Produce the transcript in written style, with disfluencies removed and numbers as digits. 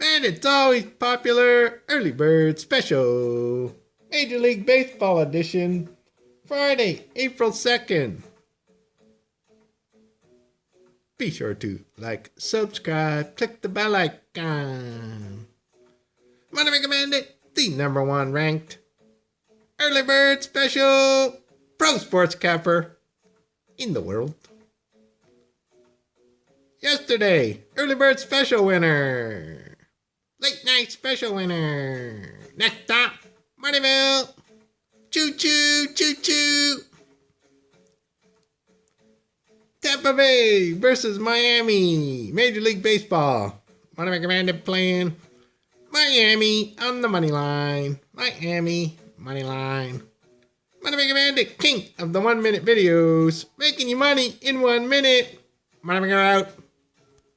And it's always popular early bird special. Major League Baseball edition. Friday, April 2nd. Be sure to like, subscribe, click the bell icon. Want to recommend it? The #1 ranked early bird special pro sports capper in the world. Yesterday, early bird special winner. Late night special winner. Next up, Martyville. Choo choo, choo choo. Tampa Bay versus Miami. Major League Baseball. Want to recommend it playing? Miami on the money line. Miami, money line. Want to recommend it? King of the 1 minute videos. Making you money in 1 minute. Want to figure out?